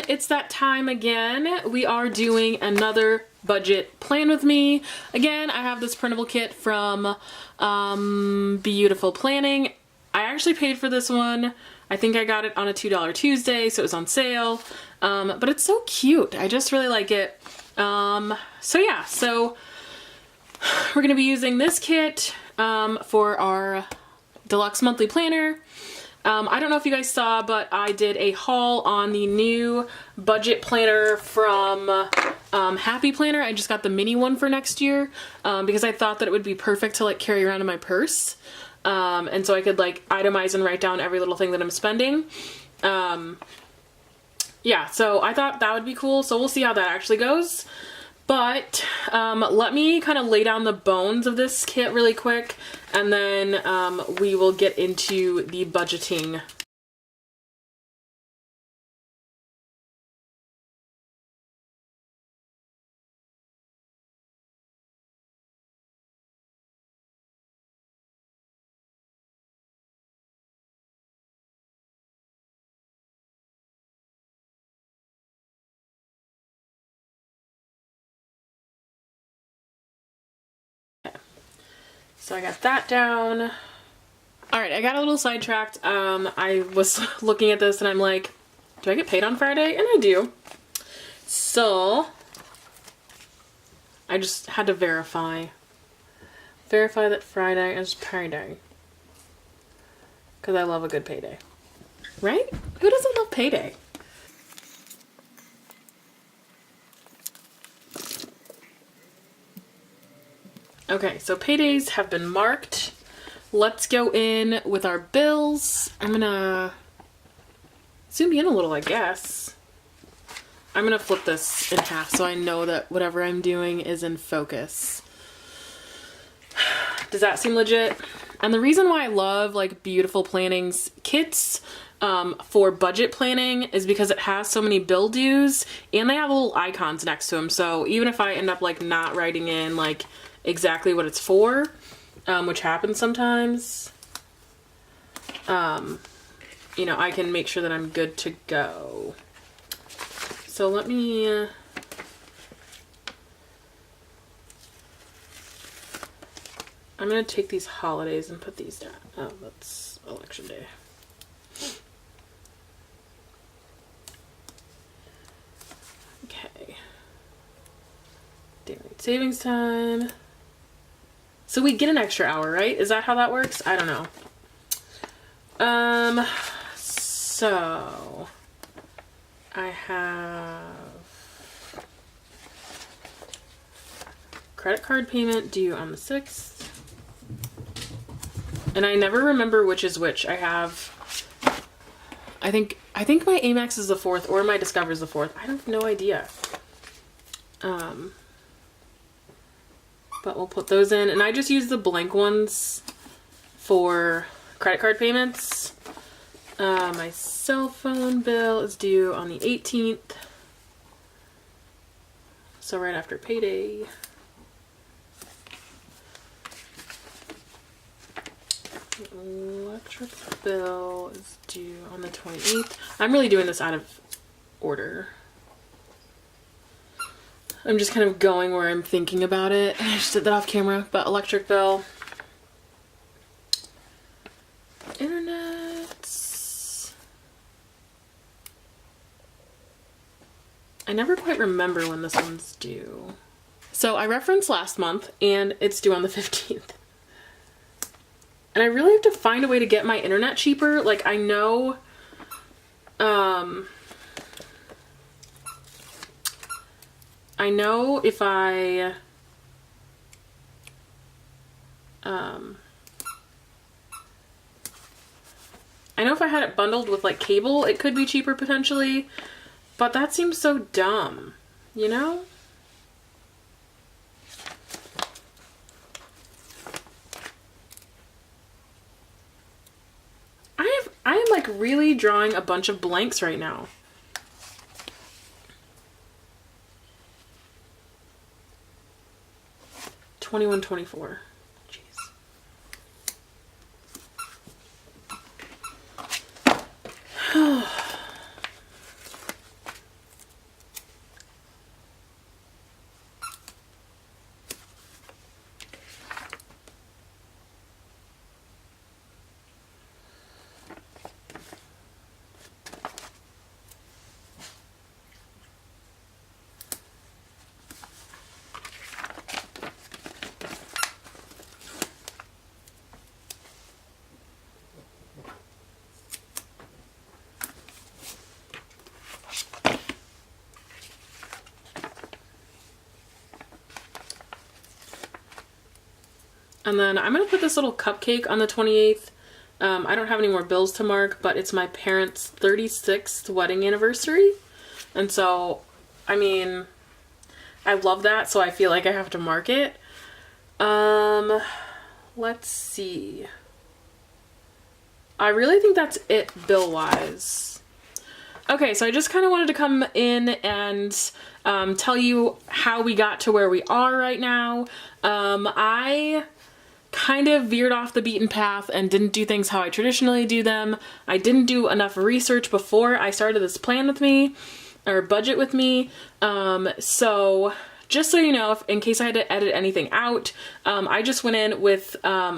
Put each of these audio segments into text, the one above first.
it's that time again. We are doing another budget plan with me. Again, I have this printable kit from Beautiful Planning. I actually paid for this one. I think I got it on a $2 Tuesday, so it was on sale. But it's so cute. I just really like it. So yeah, so we're gonna be using this kit for our deluxe monthly planner. I don't know if you guys saw, but I did a haul on the new budget planner from Happy Planner. I just got the mini one for next year because I thought that it would be perfect to like carry around in my purse. And so I could like itemize and write down every little thing that I'm spending. Yeah, so I thought that would be cool. So we'll see how that actually goes. But let me kind of lay down the bones of this kit really quick, and then we will get into the budgeting. So I got that down. All right, I got a little sidetracked. I was looking at this and I'm like, do I get paid on Friday? And I do. So I just had to verify that Friday is payday. Because I love a good payday. Right? Who doesn't love payday? Okay, so paydays have been marked. Let's go in with our bills. I'm gonna zoom in a little, I guess. I'm gonna flip this in half so I know that whatever I'm doing is in focus. Does that seem legit? And the reason why I love like Beautiful Planning's kits for budget planning is because it has so many bill dues and they have little icons next to them. So even if I end up like not writing in like exactly what it's for, which happens sometimes, you know, I can make sure that I'm good to go. So let me, I'm gonna take these holidays and put these down. Oh, that's election day. Okay. Daylight savings time. So we get an extra hour, right? Is that how that works? I don't know. So I have credit card payment due on the 6th. And I never remember which is which. I have, I think my Amex is the 4th or my Discover is the 4th. I have no idea. But we'll put those in, and I just use the blank ones for credit card payments. My cell phone bill is due on the 18th, so right after payday. Electric bill is due on the 28th. I'm really doing this out of order. I'm just kind of going where I'm thinking about it. I just did that off camera, but electric bill. Internet. I never quite remember when this one's due. So I referenced last month and it's due on the 15th. And I really have to find a way to get my internet cheaper. Like I know, if I, I know if I had it bundled with like cable, it could be cheaper potentially, but that seems so dumb, you know? I am like really drawing a bunch of blanks right now. $21.24. Jeez. And then I'm gonna put this little cupcake on the 28th. I don't have any more bills to mark, but it's my parents' 36th wedding anniversary. And so, I mean, I love that, so I feel like I have to mark it. Let's see. I really think that's it bill-wise. Okay, so I just kind of wanted to come in and tell you how we got to where we are right now. I kind of veered off the beaten path and didn't do things how I traditionally do them. I didn't do enough research before I started this plan with me, or budget with me. So just so you know, in case I had to edit anything out, I just went in with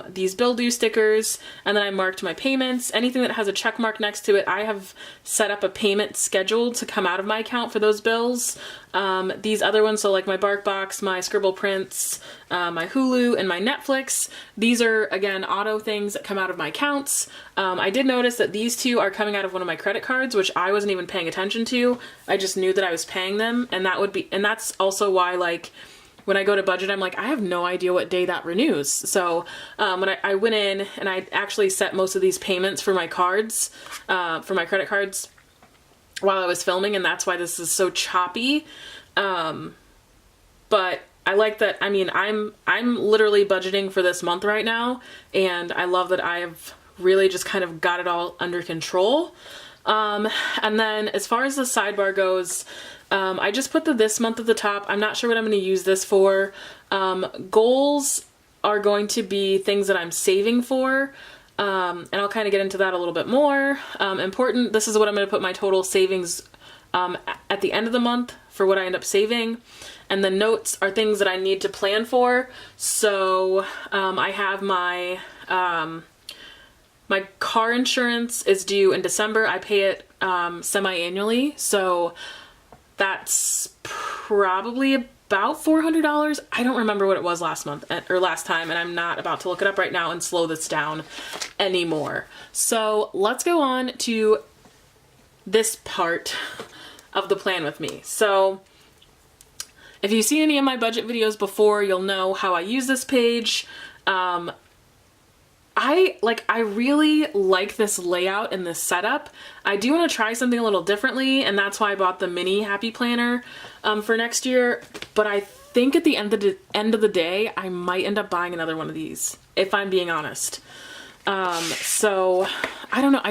these bill due stickers, and then I marked my payments. Anything that has a check mark next to it, I have set up a payment schedule to come out of my account for those bills. These other ones, so like my BarkBox, my Scribble Prints, my Hulu, and my Netflix, these are, again, auto things that come out of my accounts. I did notice that these two are coming out of one of my credit cards, which I wasn't even paying attention to. I just knew that I was paying them, and that's also why, like, when I go to budget, I'm like, I have no idea what day that renews. So when I went in and I actually set most of these payments for my cards, for my credit cards, while I was filming, and that's why this is so choppy. But I like that. I mean, I'm literally budgeting for this month right now, and I love that I've really just kind of got it all under control. And then as far as the sidebar goes, I just put the this month at the top. I'm not sure what I'm going to use this for. Goals are going to be things that I'm saving for. And I'll kind of get into that a little bit more. Important, this is what I'm going to put my total savings at the end of the month for what I end up saving. And the notes are things that I need to plan for. So I have my car insurance is due in December. I pay it semi-annually, so that's probably about $400. I don't remember what it was last month or last time, and I'm not about to look it up right now and slow this down anymore. So let's go on to this part of the plan with me. So if you've seen any of my budget videos before, you'll know how I use this page. I really like this layout and this setup. I do want to try something a little differently, and that's why I bought the mini Happy Planner for next year. But I think at the end of the day, I might end up buying another one of these, if I'm being honest. So I don't know. I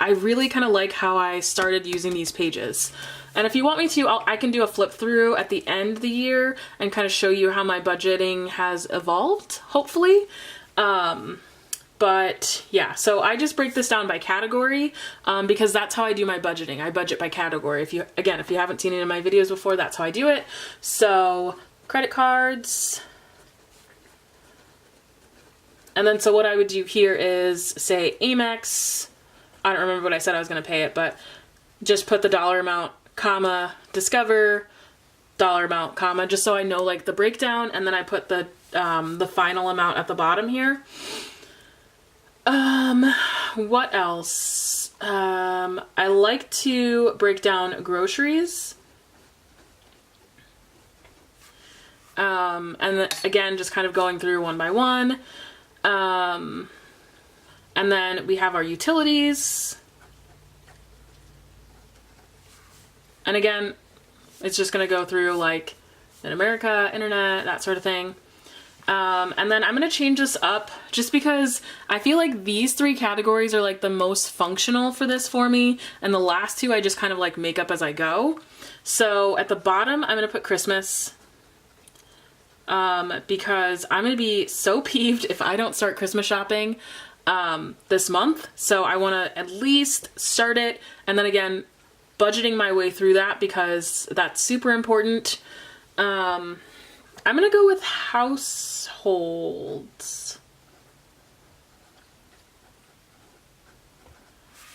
really kind of like how I started using these pages. And if you want me to, I can do a flip through at the end of the year and kind of show you how my budgeting has evolved, hopefully. But yeah, so I just break this down by category, because that's how I do my budgeting. I budget by category. If you haven't seen any of my videos before, that's how I do it. So credit cards. And then so what I would do here is say Amex. I don't remember what I said I was going to pay it, but just put the dollar amount, comma, Discover, dollar amount, comma, just so I know like the breakdown. And then I put the final amount at the bottom here. What else? I like to break down groceries. And then, again, just kind of going through one by one. And then we have our utilities. And again, it's just going to go through like in America, internet, that sort of thing. And then I'm going to change this up just because I feel like these three categories are like the most functional for this for me. And the last two I just kind of like make up as I go. So at the bottom, I'm going to put Christmas. Because I'm going to be so peeved if I don't start Christmas shopping this month. So I want to at least start it. And then again, budgeting my way through that because that's super important. I'm going to go with households.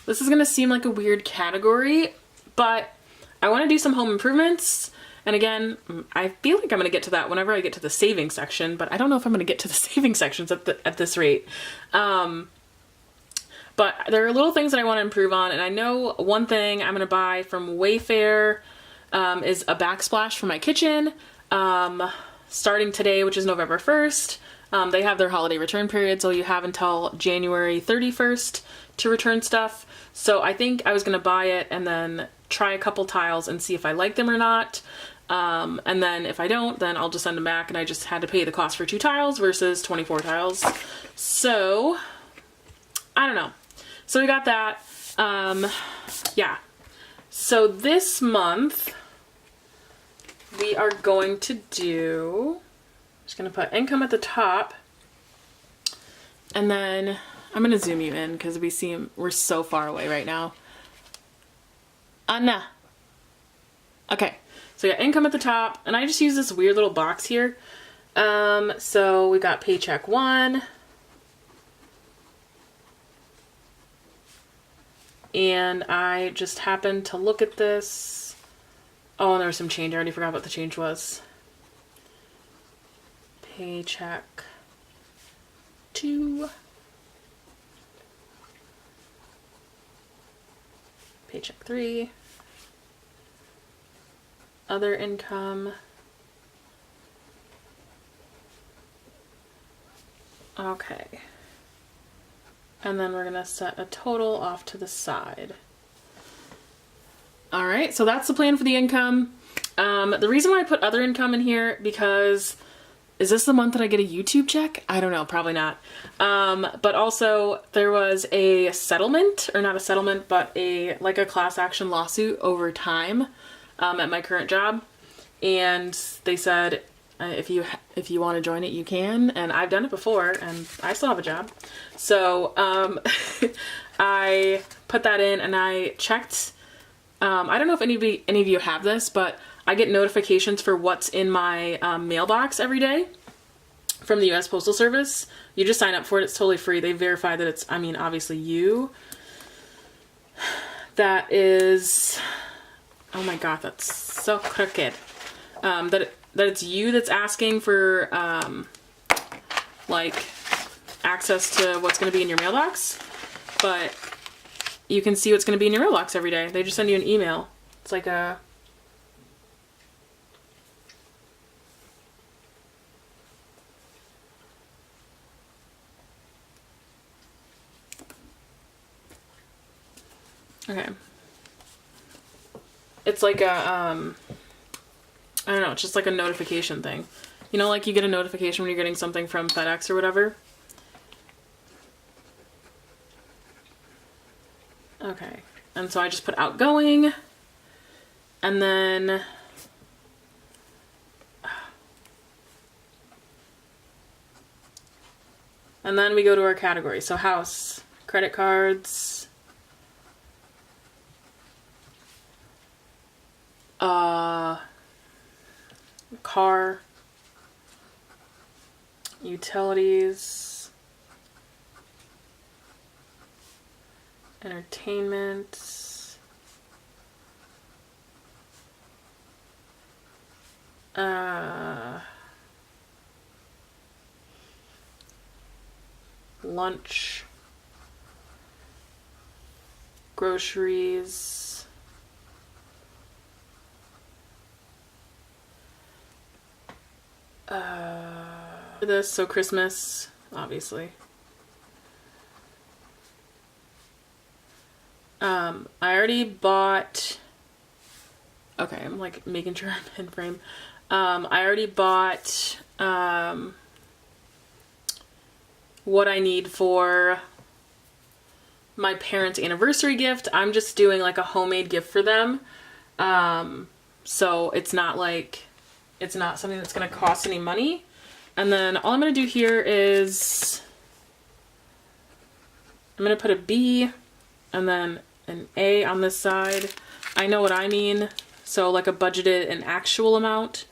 This is going to seem like a weird category, but I want to do some home improvements. And again, I feel like I'm going to get to that whenever I get to the savings section, but I don't know if I'm going to get to the savings sections at this rate. But there are little things that I want to improve on. And I know one thing I'm going to buy from Wayfair is a backsplash for my kitchen. Starting today, which is November 1st. They have their holiday return period, so you have until January 31st to return stuff. So I think I was gonna buy it and then try a couple tiles and see if I like them or not. And then if I don't, then I'll just send them back, and I just had to pay the cost for 2 tiles versus 24 tiles. So I don't know. So we got that. Yeah. So this month we are going to do, I'm just gonna put income at the top, and then I'm gonna zoom you in because we're so far away right now. Anna. Okay, so we got income at the top, and I just use this weird little box here. So we got paycheck 1. And I just happened to look at this. Oh, and there was some change. I already forgot what the change was. Paycheck 2. Paycheck 3. Other income. Okay. And then we're gonna set a total off to the side. All right, so that's the plan for the income. The reason why I put other income in here, because is this the month that I get a YouTube check? I don't know, probably not. But also there was a settlement, or not a settlement, but like a class action lawsuit over time at my current job. And they said, if you want to join it, you can. And I've done it before, and I still have a job. So I put that in, and I checked. I don't know if any of you have this, but I get notifications for what's in my mailbox every day from the U.S. Postal Service. You just sign up for it. It's totally free. They verify that it's, I mean, obviously you. That is, oh my God, that's so crooked. That it's you that's asking for, like, access to what's going to be in your mailbox, but you can see what's going to be in your mailbox every day. They just send you an email. It's like a... Okay. It's like a, I don't know, it's just like a notification thing. You know, like you get a notification when you're getting something from FedEx or whatever? Okay. And so I just put outgoing, and then we go to our category. So house, credit cards, car, utilities, entertainment, lunch, groceries, this, so Christmas, obviously. I already bought, okay, I'm like making sure I'm in frame. I already bought, what I need for my parents' anniversary gift. I'm just doing like a homemade gift for them. So it's not like, it's not something that's going to cost any money. And then all I'm going to do here is I'm going to put a B and then an A on this side. I know what I mean. So like a budgeted and actual amount.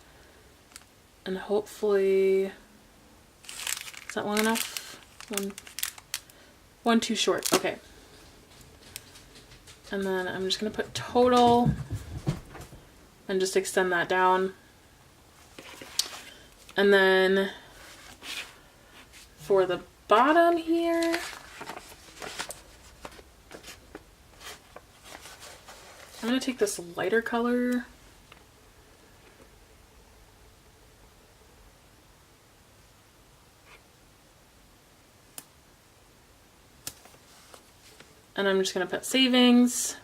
And hopefully, is that long enough? One too short. Okay. And then I'm just going to put total and just extend that down. And then for the bottom here, I'm going to take this lighter color. and I'm just gonna put savings.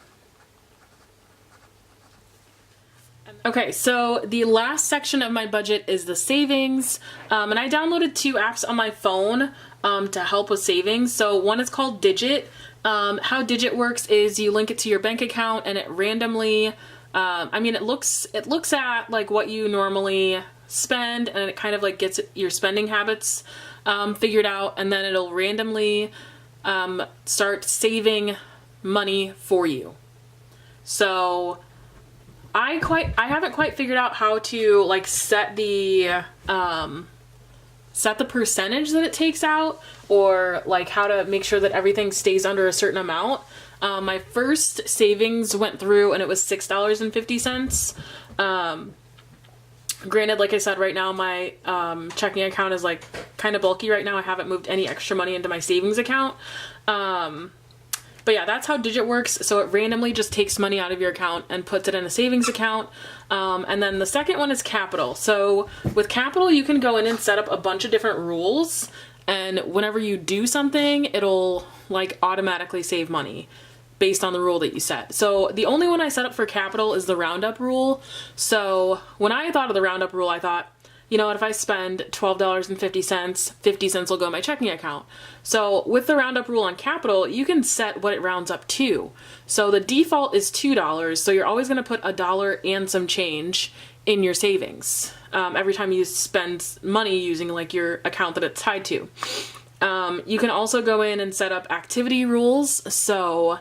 Okay, so the last section of my budget is the savings, and I downloaded 2 apps on my phone to help with savings. So one is called Digit. How Digit works is you link it to your bank account and it randomly, it looks at like what you normally spend, and it kind of like gets your spending habits figured out, and then it'll randomly start saving money for you. So I haven't quite figured out how to like set the percentage that it takes out, or like how to make sure that everything stays under a certain amount. My first savings went through and it was $6.50. Granted, like I said, right now my checking account is like kind of bulky right now. I haven't moved any extra money into my savings account. But yeah, that's how Digit works. So it randomly just takes money out of your account and puts it in a savings account. And then the second one is Capital. So with Capital, you can go in and set up a bunch of different rules. And whenever you do something, it'll like automatically save money based on the rule that you set. So the only one I set up for Capital is the roundup rule. So when I thought of the roundup rule, I thought, you know what, if I spend $12.50, 50 cents will go in my checking account. So with the roundup rule on Capital, you can set what it rounds up to. So the default is $2, so you're always going to put $1 and some change in your savings every time you spend money using like your account that it's tied to. You can also go in and set up activity rules. So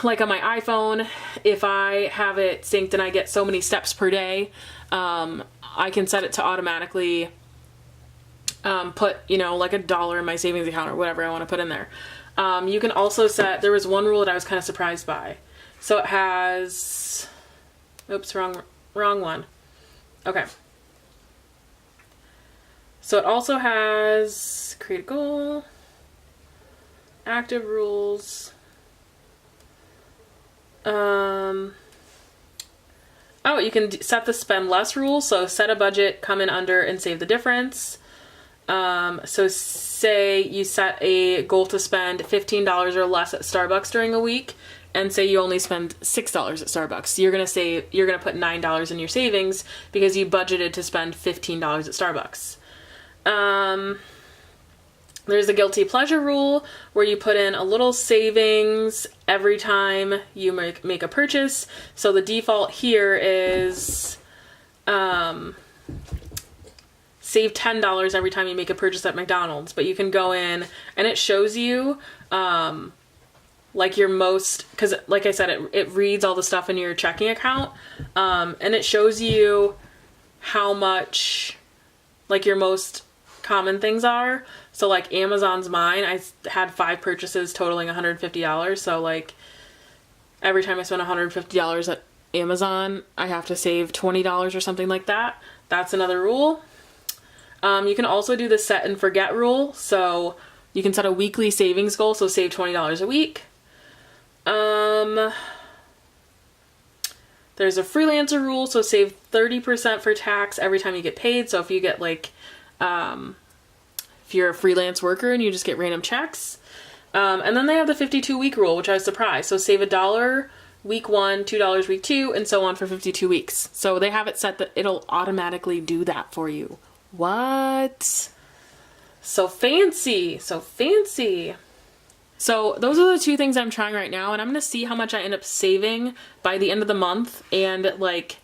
like on my iPhone, if I have it synced and I get so many steps per day, I can set it to automatically put, you know, like $1 in my savings account or whatever I want to put in there. You can also set, there was one rule that I was kind of surprised by. So it has, oops, wrong one. Okay. So it also has create a goal, active rules, oh, you can set the spend less rule. So set a budget, come in under, and save the difference. So say you set a goal to spend $15 or less at Starbucks during a week, and say you only spend $6 at Starbucks. You're gonna put $9 in your savings because you budgeted to spend $15 at Starbucks. There's a guilty pleasure rule where you put in a little savings every time you make a purchase. So the default here is save $10 every time you make a purchase at McDonald's, but you can go in and it shows you like your most, because like I said, it reads all the stuff in your checking account, and it shows you how much like your most common things are. So like Amazon's mine, I had 5 purchases totaling $150. So like every time I spend $150 at Amazon, I have to save $20 or something like that. That's another rule. You can also do the set and forget rule. So you can set a weekly savings goal. So save $20 a week. There's a freelancer rule. So save 30% for tax every time you get paid. So if you get like, if you're a freelance worker and you just get random checks. And then they have the 52-week rule, which I was surprised. So save $1 week 1, $2 week 2, and so on for 52 weeks. So they have it set that it'll automatically do that for you. What? So fancy, so fancy. So those are the 2 things I'm trying right now, and I'm going to see how much I end up saving by the end of the month and like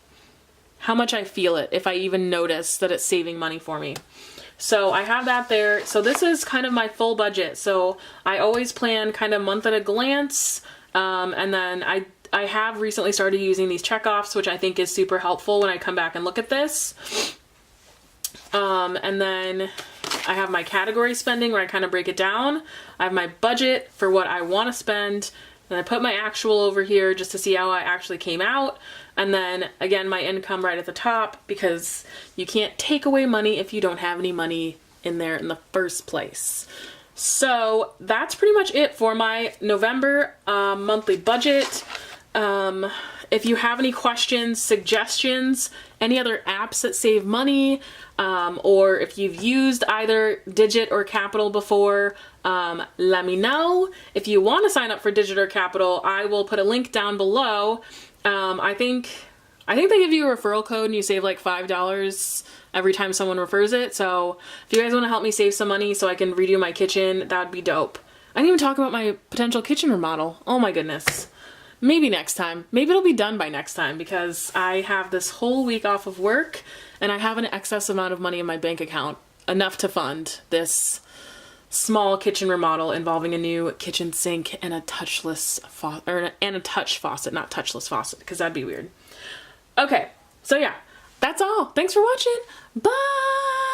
how much I feel it, if I even notice that it's saving money for me. So I have that there. So this is kind of my full budget. So I always plan kind of month at a glance. And then I have recently started using these checkoffs, which I think is super helpful when I come back and look at this. And then I have my category spending where I kind of break it down. I have my budget for what I want to spend. Then I put my actual over here just to see how I actually came out. And then again, my income right at the top, because you can't take away money if you don't have any money in there in the first place. So that's pretty much it for my November monthly budget. If you have any questions, suggestions, any other apps that save money, or if you've used either Digit or Capital before, let me know. If you want to sign up for Digit or Capital, I will put a link down below. I think they give you a referral code and you save like $5 every time someone refers it. So if you guys want to help me save some money so I can redo my kitchen, that would be dope. I didn't even talk about my potential kitchen remodel. Oh my goodness. Maybe next time. Maybe it'll be done by next time because I have this whole week off of work and I have an excess amount of money in my bank account, enough to fund this small kitchen remodel involving a new kitchen sink and a touchless and a touch faucet, not touchless faucet, because that'd be weird. Okay, so yeah, that's all. Thanks for watching. Bye!